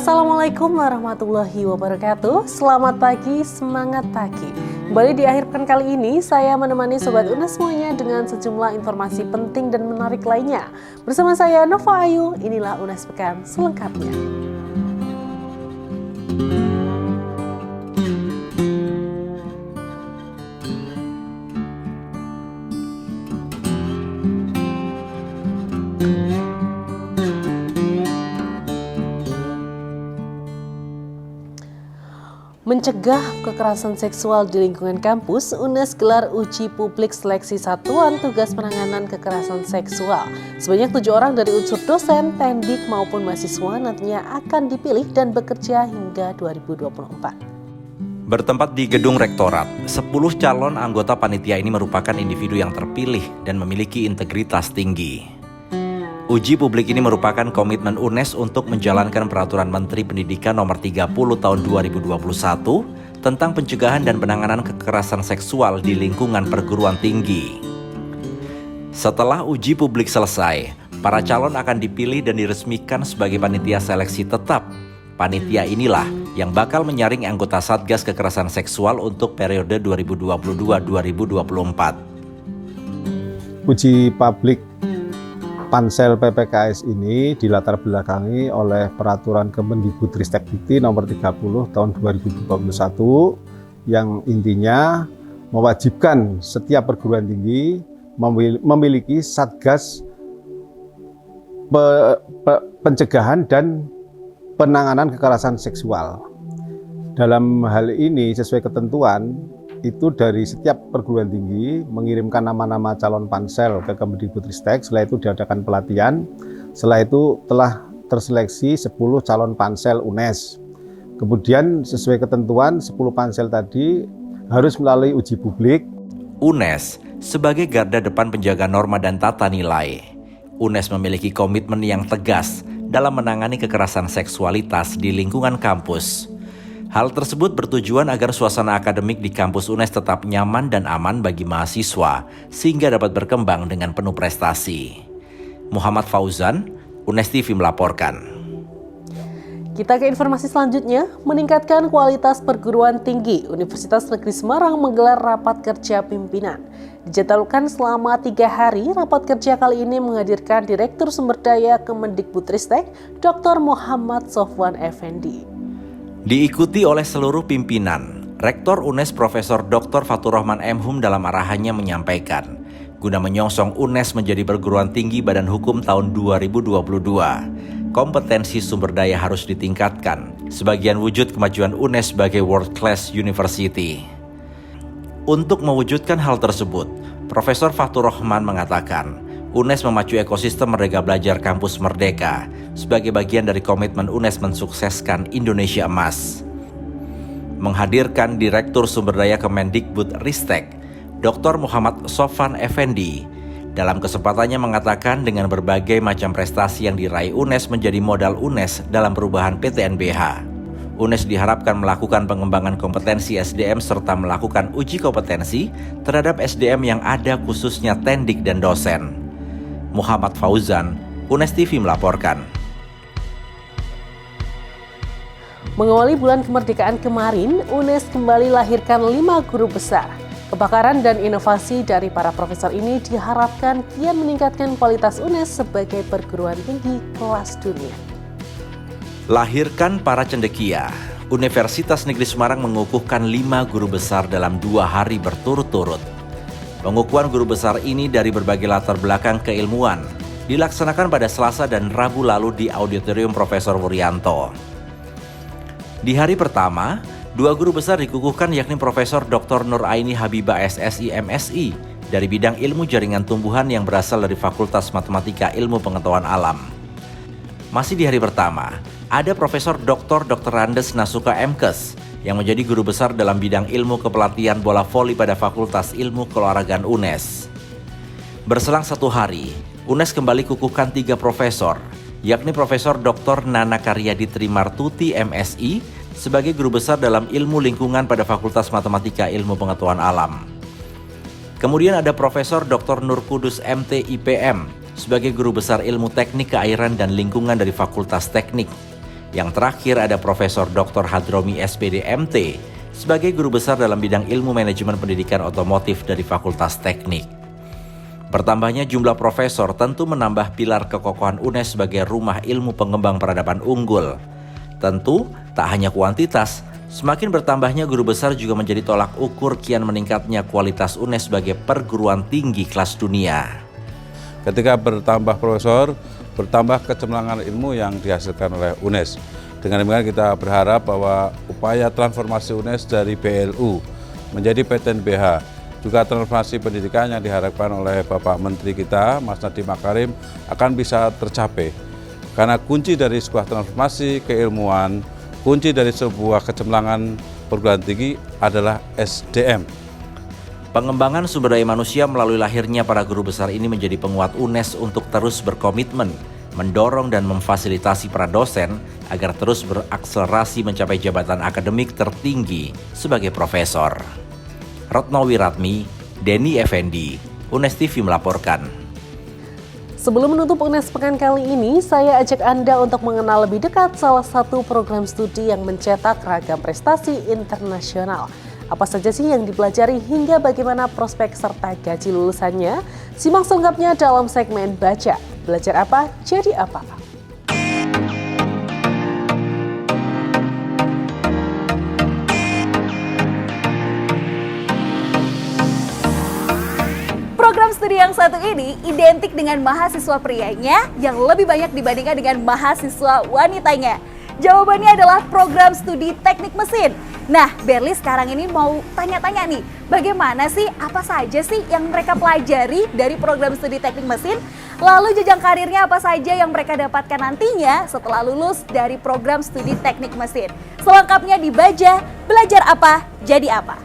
Assalamualaikum warahmatullahi wabarakatuh. Selamat pagi, semangat pagi. Kembali di akhir pekan kali ini, saya menemani Sobat UNES semuanya dengan sejumlah informasi penting dan menarik lainnya. Bersama saya Nova Ayu, inilah UNES Pekan selengkapnya. Mencegah kekerasan seksual di lingkungan kampus, UNES gelar uji publik seleksi satuan tugas penanganan kekerasan seksual. Sebanyak 7 orang dari unsur dosen, pendik maupun mahasiswa nantinya akan dipilih dan bekerja hingga 2024. Bertempat di gedung rektorat, 10 calon anggota panitia ini merupakan individu yang terpilih dan memiliki integritas tinggi. Uji publik ini merupakan komitmen UNES untuk menjalankan Peraturan Menteri Pendidikan Nomor 30 Tahun 2021 tentang pencegahan dan penanganan kekerasan seksual di lingkungan perguruan tinggi. Setelah uji publik selesai, para calon akan dipilih dan diresmikan sebagai panitia seleksi tetap. Panitia inilah yang bakal menyaring anggota Satgas Kekerasan Seksual untuk periode 2022-2024. Uji publik Pansel PPKS ini dilatar belakangi oleh Peraturan Kemendikbudristekdikti Nomor 30 Tahun 2021 yang intinya mewajibkan setiap perguruan tinggi memiliki Satgas pencegahan dan penanganan kekerasan seksual. Dalam hal ini sesuai ketentuan itu dari setiap perguruan tinggi mengirimkan nama-nama calon pansel ke Kemendikbudristek, setelah itu diadakan pelatihan, setelah itu telah terseleksi 10 calon pansel UNES. Kemudian sesuai ketentuan 10 pansel tadi harus melalui uji publik. UNES sebagai garda depan penjaga norma dan tata nilai. UNES memiliki komitmen yang tegas dalam menangani kekerasan seksualitas di lingkungan kampus. Hal tersebut bertujuan agar suasana akademik di kampus UNES tetap nyaman dan aman bagi mahasiswa, sehingga dapat berkembang dengan penuh prestasi. Muhammad Fauzan, UNES TV melaporkan. Kita ke informasi selanjutnya, meningkatkan kualitas perguruan tinggi. Universitas Negeri Semarang menggelar rapat kerja pimpinan. Dijadwalkan selama 3 hari, rapat kerja kali ini menghadirkan Direktur Sumber Daya Kemendikbudristek, Dr. Muhammad Sofwan Effendi. Diikuti oleh seluruh pimpinan, Rektor UNES Profesor Dr. Faturrahman M. Hum dalam arahannya menyampaikan, guna menyongsong UNES menjadi perguruan tinggi Badan Hukum tahun 2022, kompetensi sumber daya harus ditingkatkan, sebagian wujud kemajuan UNES sebagai world class university. Untuk mewujudkan hal tersebut, Profesor Faturrahman mengatakan, UNES memacu ekosistem Merdeka Belajar Kampus Merdeka sebagai bagian dari komitmen UNES mensukseskan Indonesia Emas. Menghadirkan Direktur Sumber Daya Kemendikbudristek, Dr. Muhammad Sofwan Effendi, dalam kesempatannya mengatakan dengan berbagai macam prestasi yang diraih UNES menjadi modal UNES dalam perubahan PTNBH. UNES diharapkan melakukan pengembangan kompetensi SDM serta melakukan uji kompetensi terhadap SDM yang ada khususnya tendik dan dosen. Muhammad Fauzan, UNES TV melaporkan. Mengawali bulan kemerdekaan kemarin, UNES kembali lahirkan 5 guru besar. Kebakaran dan inovasi dari para profesor ini diharapkan kian meningkatkan kualitas UNES sebagai perguruan tinggi kelas dunia. Lahirkan para cendekia. Universitas Negeri Semarang mengukuhkan 5 guru besar dalam 2 hari berturut-turut. Pengukuhan guru besar ini dari berbagai latar belakang keilmuan dilaksanakan pada Selasa dan Rabu lalu di Auditorium Profesor Wuryanto. Di hari pertama, 2 guru besar dikukuhkan yakni Profesor Dr. Nur Aini Habibah SSI MSI dari bidang ilmu jaringan tumbuhan yang berasal dari Fakultas Matematika Ilmu Pengetahuan Alam. Masih di hari pertama, ada Profesor Dr. Randes Nasuka MKes yang menjadi guru besar dalam bidang ilmu kepelatihan bola voli pada Fakultas Ilmu Keolahragaan UNES. Berselang 1 hari, UNES kembali kukuhkan 3 profesor, yakni Profesor Dr. Nana Karyadi Trimartuti MSI sebagai guru besar dalam ilmu lingkungan pada Fakultas Matematika Ilmu Pengetahuan Alam. Kemudian ada Profesor Dr. Nur Kudus MT IPM sebagai guru besar ilmu teknik keairan dan lingkungan dari Fakultas Teknik. Yang terakhir ada Profesor Dr. Hadromi SPD MT sebagai guru besar dalam bidang ilmu manajemen pendidikan otomotif dari Fakultas Teknik. Bertambahnya jumlah profesor tentu menambah pilar kekokohan UNES sebagai rumah ilmu pengembang peradaban unggul. Tentu, tak hanya kuantitas, semakin bertambahnya guru besar juga menjadi tolak ukur kian meningkatnya kualitas UNES sebagai perguruan tinggi kelas dunia. Ketika bertambah profesor, bertambah kecemerlangan ilmu yang dihasilkan oleh UNES. Dengan demikian kita berharap bahwa upaya transformasi UNES dari BLU menjadi PTNBH, juga transformasi pendidikan yang diharapkan oleh Bapak Menteri kita, Mas Nadiem Makarim, akan bisa tercapai. Karena kunci dari sebuah transformasi keilmuan, kunci dari sebuah kecemerlangan perguruan tinggi adalah SDM. Pengembangan sumber daya manusia melalui lahirnya para guru besar ini menjadi penguat UNES untuk terus berkomitmen, mendorong dan memfasilitasi para dosen agar terus berakselerasi mencapai jabatan akademik tertinggi sebagai profesor. Retno Wiratmi, Denny Effendi, UNES TV melaporkan. Sebelum menutup UNES pekan kali ini, saya ajak Anda untuk mengenal lebih dekat salah satu program studi yang mencetak ragam prestasi internasional. Apa saja sih yang dipelajari hingga bagaimana prospek serta gaji lulusannya? Simak selengkapnya dalam segmen Baca. Belajar apa, jadi apa? Program studi yang satu ini identik dengan mahasiswa prianya yang lebih banyak dibandingkan dengan mahasiswa wanitanya. Jawabannya adalah program studi teknik mesin. Nah, Berli sekarang ini mau tanya-tanya nih, bagaimana sih, apa saja sih yang mereka pelajari dari program studi teknik mesin? Lalu jenjang karirnya apa saja yang mereka dapatkan nantinya setelah lulus dari program studi teknik mesin? Selengkapnya di Baja, belajar apa, jadi apa?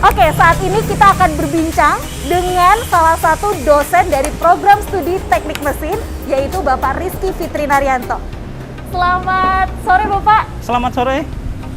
Oke, saat ini kita akan berbincang dengan salah satu dosen dari program studi teknik mesin, yaitu Bapak Rizky Fitri Naryanto. Selamat sore Bapak. Selamat sore.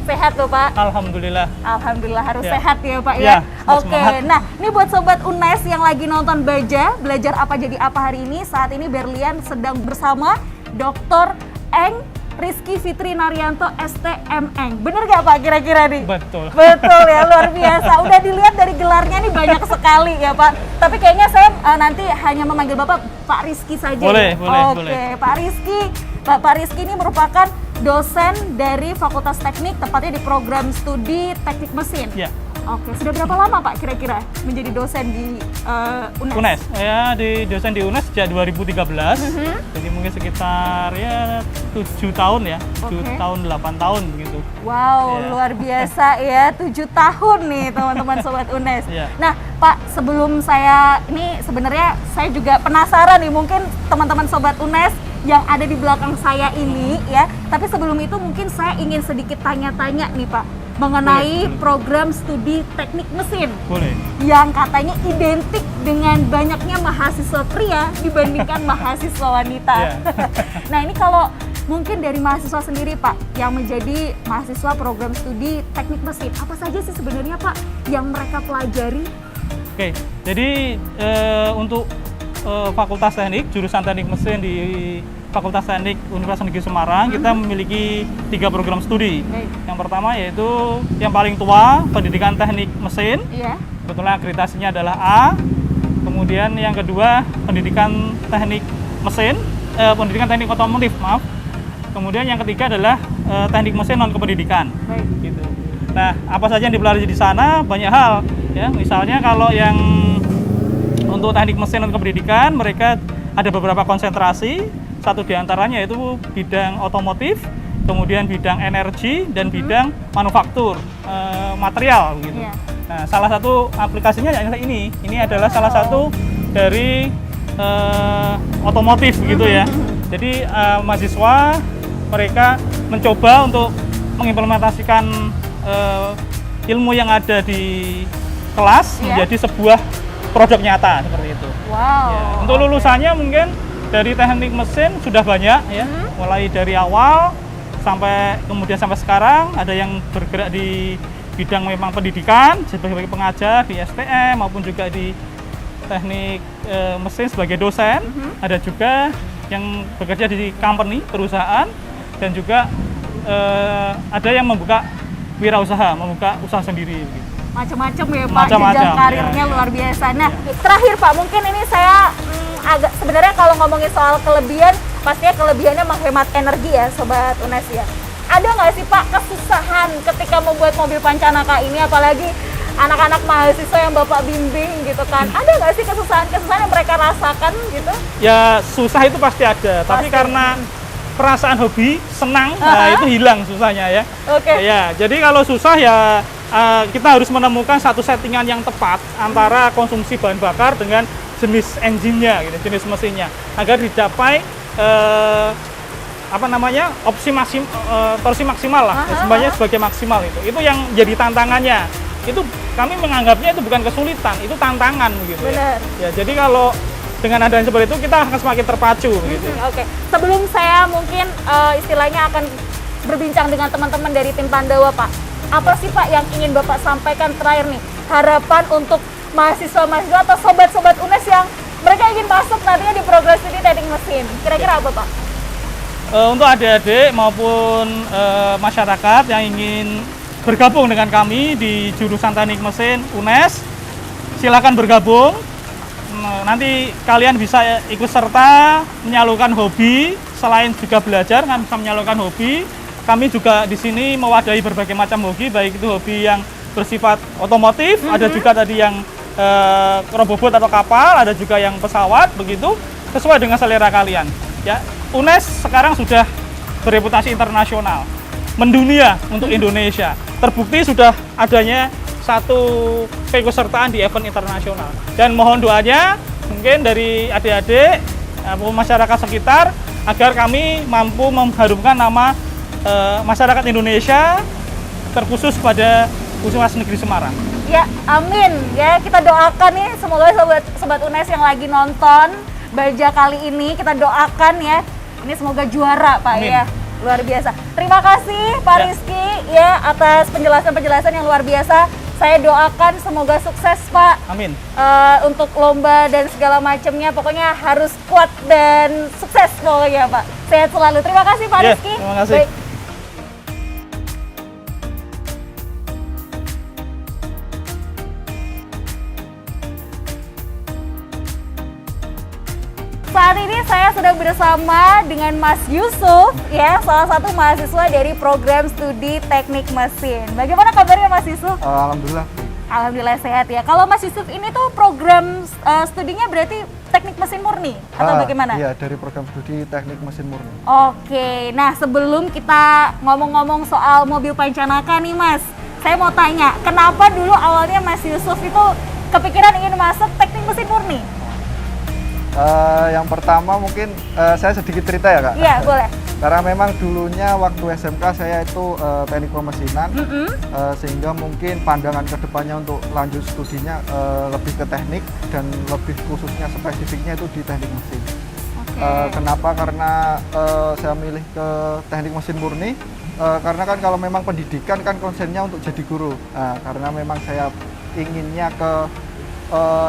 Sehat Bapak? Alhamdulillah. Alhamdulillah, harus Ya. sehat ya Pak Ya, ya. harus Oke, semangat. nah ini buat Sobat UNES yang lagi nonton Baja, belajar apa jadi apa hari ini. Saat ini Berlian sedang bersama Dr. Eng Rizky Fitri Naryanto STMN. Bener gak Pak kira-kira nih? Betul. Betul ya, luar biasa. Udah dilihat dari gelarnya nih banyak sekali ya Pak. Tapi kayaknya saya nanti hanya memanggil Bapak Pak Rizky saja. Boleh, ya? boleh, Oke, boleh. Pak Rizky. Bapak Rizky ini merupakan dosen dari Fakultas Teknik, tepatnya di program studi teknik mesin. Ya. Oke, sudah berapa lama Pak kira-kira menjadi dosen di UNES? UNES, ya dosen di UNES sejak 2013. Jadi mungkin sekitar ya 7 tahun ya, 7 Oke. tahun, 8 tahun begitu. Wow, Ya. luar biasa ya, 7 tahun nih teman-teman Sobat UNES. Ya. Nah Pak, sebelum saya, ini sebenarnya saya juga penasaran nih, mungkin teman-teman Sobat UNES yang ada di belakang saya ini ya. Tapi sebelum itu mungkin saya ingin sedikit tanya-tanya nih Pak, mengenai Boleh. program studi teknik mesin Boleh. yang katanya identik dengan banyaknya mahasiswa pria dibandingkan mahasiswa wanita. Ya. Nah ini kalau mungkin dari mahasiswa sendiri Pak, yang menjadi mahasiswa program studi teknik mesin, apa saja sih sebenarnya Pak yang mereka pelajari? Oke, jadi untuk Fakultas Teknik, jurusan teknik mesin di Fakultas Teknik Universitas Negeri Semarang, kita memiliki 3 program studi. Baik. Yang pertama yaitu yang paling tua, pendidikan teknik mesin. Iya. Kebetulan akreditasinya adalah A. Kemudian yang kedua pendidikan teknik mesin, pendidikan teknik otomotif, maaf. Kemudian yang ketiga adalah teknik mesin non kependidikan. Baik. Gitu. Nah, apa saja yang dipelajari di sana? Banyak hal, ya. Misalnya kalau yang untuk teknik mesin non kependidikan, mereka ada beberapa konsentrasi. Satu diantaranya yaitu bidang otomotif, kemudian bidang energi dan bidang manufaktur material, gitu. Iya. Nah, salah satu aplikasinya adalah ini. Ini adalah salah satu dari otomotif, gitu ya. Jadi mahasiswa mereka mencoba untuk mengimplementasikan ilmu yang ada di kelas Iya. menjadi sebuah produk nyata seperti itu. Wow. Ya, untuk lulusannya mungkin dari teknik mesin sudah banyak ya, mulai dari awal kemudian sampai sekarang ada yang bergerak di bidang memang pendidikan sebagai pengajar di STM maupun juga di teknik mesin sebagai dosen. Ada juga yang bekerja di company, perusahaan, dan juga ada yang membuka wirausaha, membuka usaha sendiri. Macam-macam ya Pak, Macam-macam, jenjang karirnya ya. luar biasa. Nah, terakhir Pak, mungkin ini saya agak sebenarnya kalau ngomongin soal kelebihan, pastinya kelebihannya menghemat energi ya Sobat UNES ya. Ada nggak sih Pak kesusahan ketika membuat mobil Pancanaka ini, apalagi anak-anak mahasiswa yang Bapak bimbing gitu kan? Ada nggak sih kesusahan-kesusahan yang mereka rasakan gitu? Ya susah itu pasti ada, tapi karena perasaan hobi, senang, nah itu hilang susahnya ya. Oke. Ya, jadi kalau susah ya kita harus menemukan satu settingan yang tepat antara konsumsi bahan bakar dengan jenis engine-nya, gitu, jenis mesinnya, agar dicapai torsi maksimal lah, semuanya sebagai maksimal itu. Itu yang jadi tantangannya. Itu kami menganggapnya itu bukan kesulitan, itu tantangan gitu. Benar. Ya, jadi kalau dengan adanya seperti itu kita akan semakin terpacu gitu. Oke. Sebelum saya mungkin istilahnya akan berbincang dengan teman-teman dari tim Pandawa Pak, apa sih Pak yang ingin Bapak sampaikan terakhir nih? Harapan untuk mahasiswa-mahasiswa atau sobat-sobat UNES yang mereka ingin masuk nantinya di program studi teknik mesin. Kira-kira apa Pak? Untuk adik-adik maupun masyarakat yang ingin bergabung dengan kami di jurusan teknik mesin UNES, silakan bergabung. Nanti kalian bisa ikut serta menyalurkan hobi, selain juga belajar, kan bisa menyalurkan hobi. Kami juga di sini mewadahi berbagai macam hobi, baik itu hobi yang bersifat otomotif, ada juga tadi yang robobot atau kapal, ada juga yang pesawat, begitu sesuai dengan selera kalian. Ya, UNES sekarang sudah bereputasi internasional, mendunia untuk Indonesia. Terbukti sudah adanya satu keikutsertaan di event internasional. Dan mohon doanya mungkin dari adik-adik masyarakat sekitar agar kami mampu mengharumkan nama masyarakat Indonesia, terkhusus pada Universitas Negeri Semarang. Ya, amin. Ya, kita doakan nih semoga sobat UNES yang lagi nonton Baja kali ini, kita doakan ya. Ini semoga juara Pak. Amin. Ya. Luar biasa. Terima kasih Pak Rizky ya atas penjelasan-penjelasan yang luar biasa. Saya doakan semoga sukses Pak. Amin. Untuk lomba dan segala macamnya, pokoknya harus kuat dan sukses pokoknya Pak. Sehat selalu. Terima kasih Pak Ya, Rizky. terima kasih. Baik. Saat ini saya sedang bersama dengan Mas Yusuf, ya, salah satu mahasiswa dari program studi teknik mesin. Bagaimana kabarnya Mas Yusuf? Alhamdulillah. Alhamdulillah sehat ya. Kalau Mas Yusuf ini tuh program studinya berarti teknik mesin murni atau bagaimana? Iya, dari program studi teknik mesin murni. Oke, nah sebelum kita ngomong-ngomong soal mobil Pancanaka nih Mas, saya mau tanya, kenapa dulu awalnya Mas Yusuf itu kepikiran ingin masuk teknik mesin murni? Yang pertama mungkin saya sedikit cerita ya Kak. Iya, boleh. Karena memang dulunya waktu SMK saya itu teknik pemesinan, sehingga mungkin pandangan kedepannya untuk lanjut studinya lebih ke teknik dan lebih khususnya spesifiknya itu di teknik mesin. Kenapa? Karena saya milih ke teknik mesin murni, karena kan kalau memang pendidikan kan konsennya untuk jadi guru. Nah, karena memang saya inginnya ke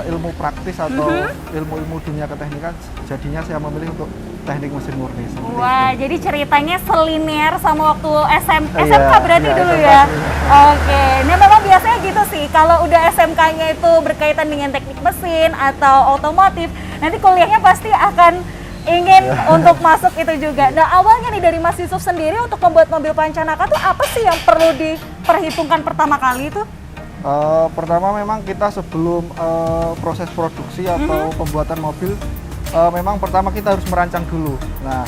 ilmu praktis atau ilmu-ilmu dunia keteknikan, jadinya saya memilih untuk teknik mesin murni. Wah, jadi ceritanya selinier sama waktu SMK berarti iya, dulu SMK ya? dulu. Oke, nah memang biasanya gitu sih, kalau udah SMK-nya itu berkaitan dengan teknik mesin atau otomotif, nanti kuliahnya pasti akan ingin untuk masuk itu juga. Nah awalnya nih dari Mas Yusuf sendiri untuk membuat mobil Pancanaka tuh apa sih yang perlu diperhitungkan pertama kali itu? Pertama memang kita sebelum proses produksi atau pembuatan mobil, memang pertama kita harus merancang dulu. Nah,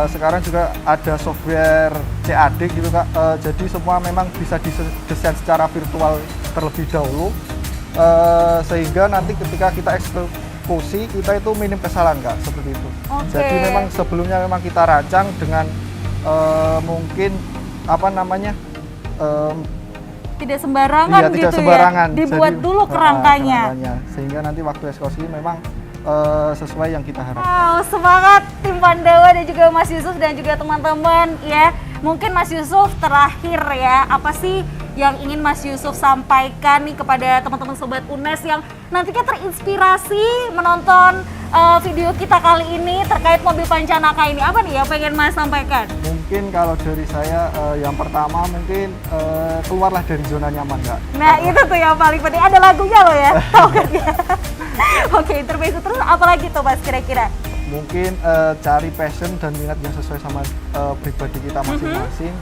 sekarang juga ada software CAD gitu Kak, jadi semua memang bisa didesain secara virtual terlebih dahulu, sehingga nanti ketika kita eksekusi kita itu minim kesalahan Kak, seperti itu. Jadi memang sebelumnya memang kita rancang dengan mungkin apa namanya, tidak sembarangan iya, gitu tidak sembarangan. ya, dibuat Jadi, dulu kerangkanya. Sehingga nanti waktu eksekusi memang sesuai yang kita harapkan. Wow, semangat tim Pandawa dan juga Mas Yusuf dan juga teman-teman ya. mungkin Mas Yusuf terakhir ya, apa sih yang ingin Mas Yusuf sampaikan nih kepada teman-teman Sobat UNES yang nantinya terinspirasi menonton video kita kali ini terkait mobil Pancanaka ini? Apa nih yang pengen Mas sampaikan? Mungkin kalau dari saya yang pertama mungkin keluarlah dari zona nyaman, Kak. Nah itu tuh yang paling penting, ada lagunya loh ya, tahu kan ya? Oke, intermezzo terus apalagi tuh Mas kira-kira? Mungkin cari passion dan minat yang sesuai sama pribadi kita masing-masing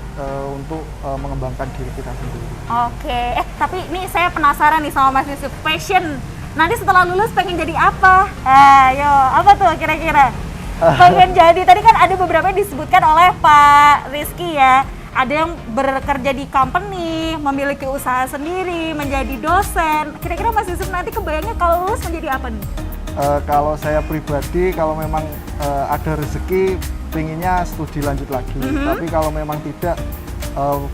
untuk mengembangkan diri kita sendiri. Oke, tapi ini saya penasaran nih sama Mas Yusuf, passion. Nanti setelah lulus pengen jadi apa? Ayo, apa tuh kira-kira? Pengen jadi, tadi kan ada beberapa yang disebutkan oleh Pak Rizky ya. Ada yang bekerja di company, memiliki usaha sendiri, menjadi dosen. Kira-kira Mas Yusuf nanti kebayangnya kalau lulus menjadi apa nih? Kalau saya pribadi, kalau memang ada rezeki, pinginnya studi lanjut lagi. Tapi kalau memang tidak,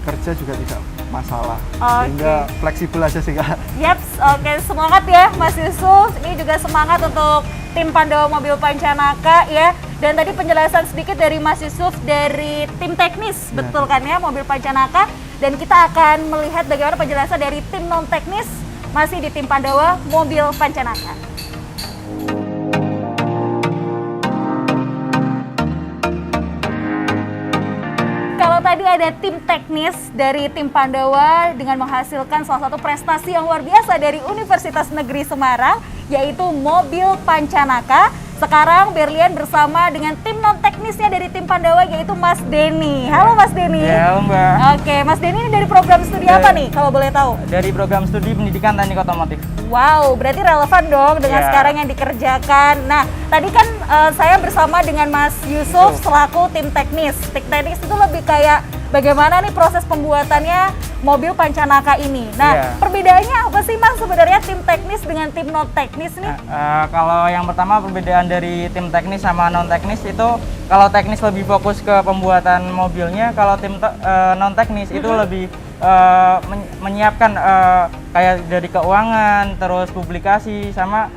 kerja juga tidak masalah. Sehingga fleksibel aja sih, Kak. Yaps, oke, semangat ya Mas Yusuf. Ini juga semangat untuk tim Pandawa Mobil Pancanaka ya. Dan tadi penjelasan sedikit dari Mas Yusuf dari tim teknis, betul kan ya, Mobil Pancanaka. Dan kita akan melihat bagaimana penjelasan dari tim non teknis masih di tim Pandawa Mobil Pancanaka. Kalau tadi ada tim teknis dari tim Pandawa dengan menghasilkan salah satu prestasi yang luar biasa dari Universitas Negeri Semarang, yaitu mobil Pancanaka. Sekarang Berlian bersama dengan tim non teknisnya dari tim Pandawa, yaitu Mas Denny. Halo Mas Denny. Ya, halo Mbak. Oke, Mas Denny ini dari program studi apa nih kalau boleh tahu? Dari program studi pendidikan teknik otomotif. Wow, berarti relevan dong dengan sekarang yang dikerjakan. Nah, tadi kan saya bersama dengan Mas Yusuf selaku tim teknis. Tim teknis itu lebih kayak bagaimana nih proses pembuatannya mobil Pancanaka ini. Nah, perbedaannya apa sih Mas sebenarnya tim teknis dengan tim non teknis nih? Kalau yang pertama perbedaan dari tim teknis sama non teknis itu, kalau teknis lebih fokus ke pembuatan mobilnya, kalau tim non teknis itu lebih menyiapkan kayak dari keuangan, terus publikasi sama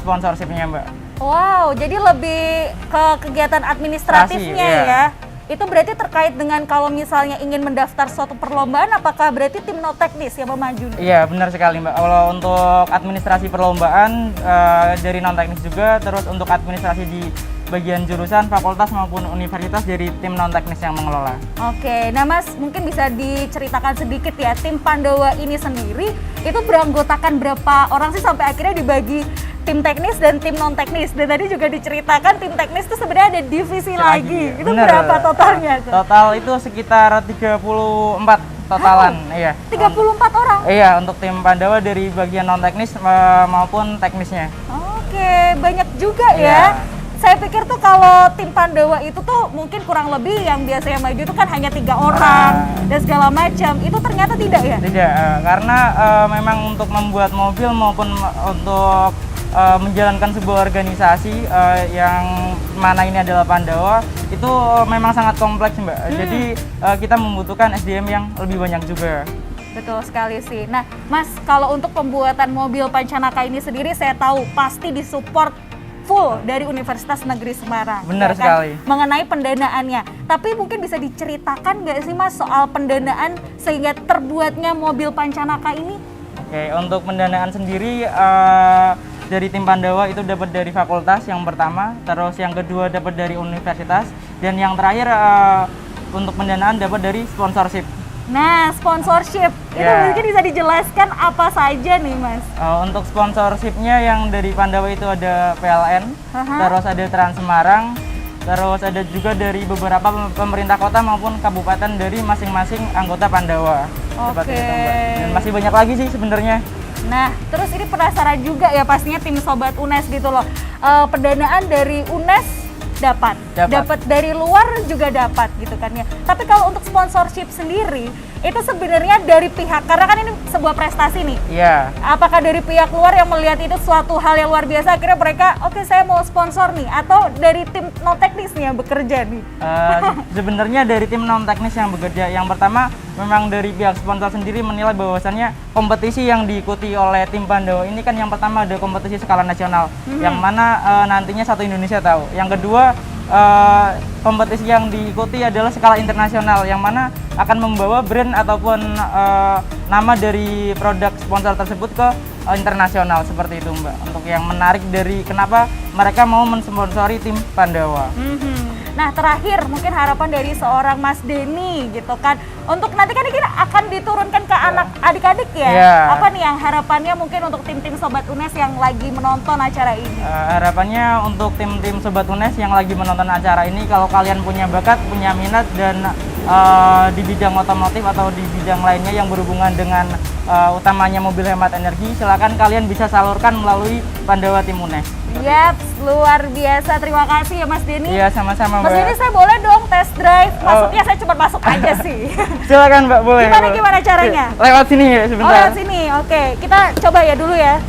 sponsorshipnya Mbak. Wow, jadi lebih ke kegiatan administratifnya ya. Itu berarti terkait dengan kalau misalnya ingin mendaftar suatu perlombaan, apakah berarti tim non teknis yang memaju? Iya, benar sekali Mbak. Kalau untuk administrasi perlombaan dari non teknis juga, terus untuk administrasi di bagian jurusan, fakultas maupun universitas dari tim non teknis yang mengelola. Oke, nah Mas mungkin bisa diceritakan sedikit ya, tim Pandawa ini sendiri itu beranggotakan berapa orang sih sampai akhirnya dibagi tim teknis dan tim non teknis? Dan tadi juga diceritakan tim teknis itu sebenarnya ada divisi lagi. Itu bener. Berapa totalnya tuh? Total itu sekitar 34 totalan. Iya. 34 orang? Iya, untuk tim Pandawa dari bagian non teknis maupun teknisnya. Oke, banyak juga ya. Saya pikir tuh kalau tim Pandawa itu tuh mungkin kurang lebih yang biasanya maju itu kan hanya 3 orang dan segala macam. Itu ternyata tidak ya? Tidak, karena memang untuk membuat mobil maupun untuk menjalankan sebuah organisasi yang mana ini adalah Pandawa, itu memang sangat kompleks Mbak. Jadi kita membutuhkan SDM yang lebih banyak juga. Betul sekali sih. Nah Mas, kalau untuk pembuatan mobil Pancanaka ini sendiri saya tahu pasti disupport full dari Universitas Negeri Semarang. Benar ya kan? sekali. Mengenai pendanaannya. Tapi mungkin bisa diceritakan nggak sih Mas soal pendanaan sehingga terbuatnya mobil Pancanaka ini? Oke, untuk pendanaan sendiri dari tim Pandawa itu dapat dari fakultas yang pertama, terus yang kedua dapat dari universitas, dan yang terakhir untuk pendanaan dapat dari sponsorship. Nah, sponsorship itu mungkin bisa dijelaskan apa saja nih Mas? Untuk sponsorshipnya yang dari Pandawa itu ada PLN, terus ada Trans Semarang, terus ada juga dari beberapa pemerintah kota maupun kabupaten dari masing-masing anggota Pandawa. Seperti itu Mbak. Dan masih banyak lagi sih sebenarnya. Nah, terus ini penasaran juga ya pastinya tim Sobat UNES gitu loh. Pendanaan dari UNES dapat dari luar juga dapat gitu kan ya. Tapi kalau untuk sponsorship sendiri itu sebenarnya dari pihak, karena kan ini sebuah prestasi nih. Iya. Apakah dari pihak luar yang melihat itu suatu hal yang luar biasa, akhirnya mereka oke, saya mau sponsor nih, atau dari tim non teknis nih yang bekerja nih? Sebenarnya dari tim non teknis yang bekerja. Yang pertama memang dari pihak sponsor sendiri menilai bahwasannya kompetisi yang diikuti oleh tim Pandawa ini kan yang pertama ada kompetisi skala nasional, yang mana nantinya satu Indonesia tahu. Yang kedua kompetisi yang diikuti adalah skala internasional, yang mana akan membawa brand ataupun nama dari produk sponsor tersebut ke internasional, seperti itu Mbak. Untuk yang menarik dari kenapa mereka mau mensponsori tim Pandawa. Nah, terakhir mungkin harapan dari seorang Mas Denny gitu kan, untuk nanti kan ini akan diturunkan ke anak adik-adik ya. Apa nih yang harapannya mungkin untuk tim-tim Sobat UNES yang lagi menonton acara ini? Harapannya untuk tim-tim Sobat UNES yang lagi menonton acara ini, kalau kalian punya bakat, punya minat dan di bidang otomotif atau di bidang lainnya yang berhubungan dengan utamanya mobil hemat energi, silakan kalian bisa salurkan melalui Pandawa Tim UNES. Yaps, luar biasa. Terima kasih ya Mas Denny. Iya, sama-sama Mbak. Mas Denny, saya boleh dong test drive? Masuknya saya cuma masuk aja sih. Silakan Mbak, boleh. Gimana caranya? Lewat sini ya sebentar. Oh, lewat sini. Oke, kita coba ya dulu ya.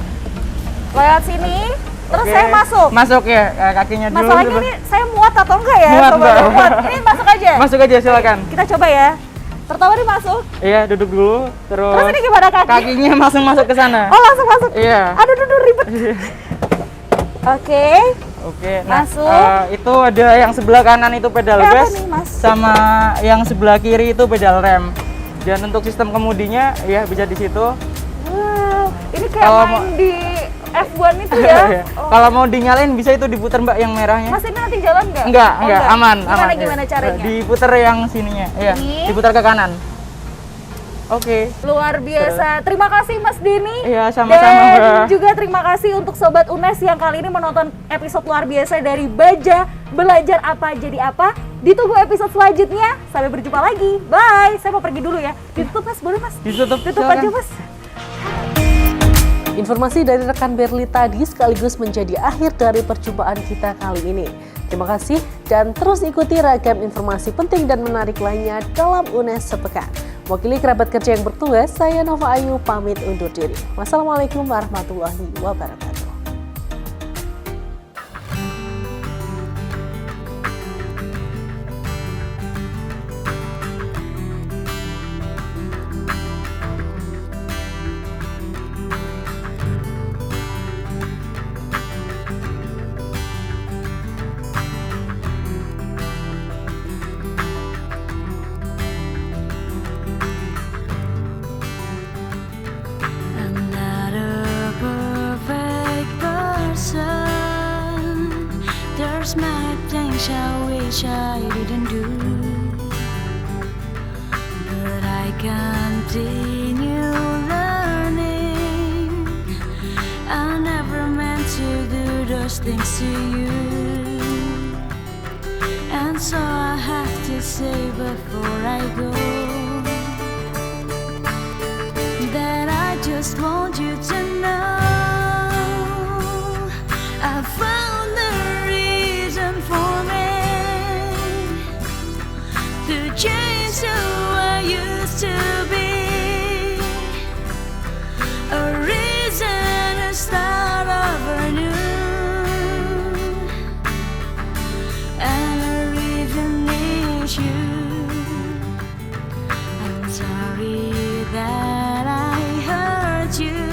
Lewat sini, terus saya masuk. Masuk ya, kakinya dulu. Masalahnya ini saya muat atau enggak ya? Muat, Mbak. Muat. Ini masuk aja. Masuk aja, silakan. Kita coba ya. Pertama nih masuk. Iya, duduk dulu. Terus ini gimana kaki? Kakinya langsung masuk ke sana. Oh, langsung masuk. Iya. Aduh, ribet. Oke. Nah, masuk. Itu ada yang sebelah kanan itu pedal gas, nih, Mas? sama yang sebelah kiri itu pedal rem. Dan untuk sistem kemudinya ya bisa di situ. Wow, ini kayak Kalau main di F1 itu ya. Kalau mau dinyalain bisa itu diputar Mbak yang merahnya. Mas ini nanti jalan nggak? Enggak, aman. Gimana caranya? Diputar yang sininya, ya. Ini? Diputar ke kanan. Oke. Luar biasa. Terima kasih Mas Denny. Iya, sama-sama Dan Mbak. juga terima kasih untuk Sobat UNES yang kali ini menonton episode luar biasa dari Baja Belajar Apa Jadi Apa. Ditunggu episode selanjutnya. Sampai berjumpa lagi. Bye. Saya mau pergi dulu ya. Ditutup Mas, boleh Mas? Ditutup aja Mas. Informasi dari rekan Berli tadi sekaligus menjadi akhir dari perjumpaan kita kali ini. Terima kasih dan terus ikuti ragam informasi penting dan menarik lainnya dalam UNES Sepekan. Mewakili kerabat kerja yang bertugas, saya Nova Ayu pamit undur diri. Wassalamualaikum warahmatullahi wabarakatuh. There's many things I wish I didn't do, but I continue learning. I never meant to do those things to you, and so I have to say before I go that I just want you to know I found the reason for me to change who I used to be, a reason to start over new, and a reason is you. I'm sorry that I hurt you.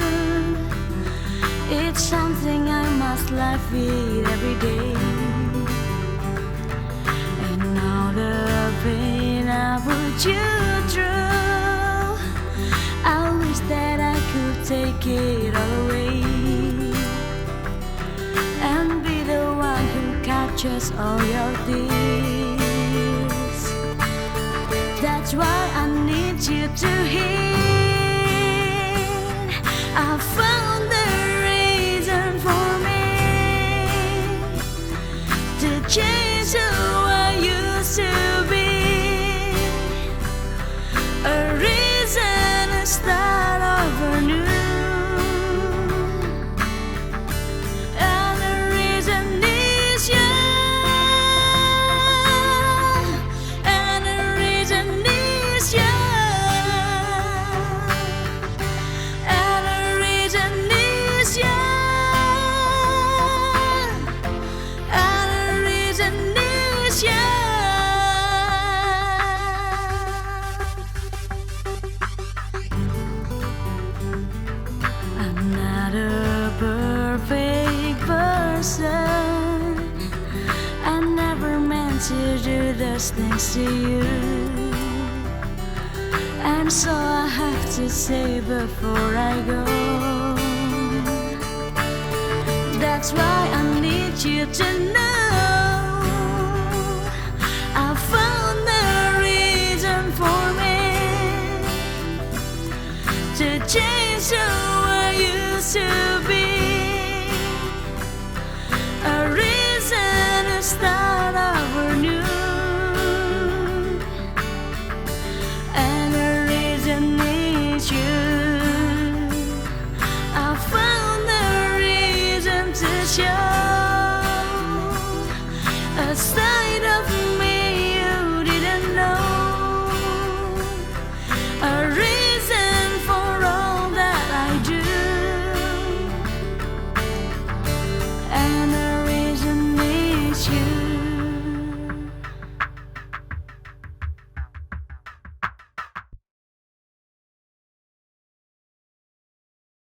It's something I must live with every day, and all the pain I put you through, I wish that I could take it all away and be the one who captures all your tears. That's why I need you to hear. I found the reason for me to change who I used to be, a reason to start over new, and the reason is you, and the reason is you. to do those things to you. And so I have to say before I go, that's why I need you to know I found the reason for me to change who I used to be.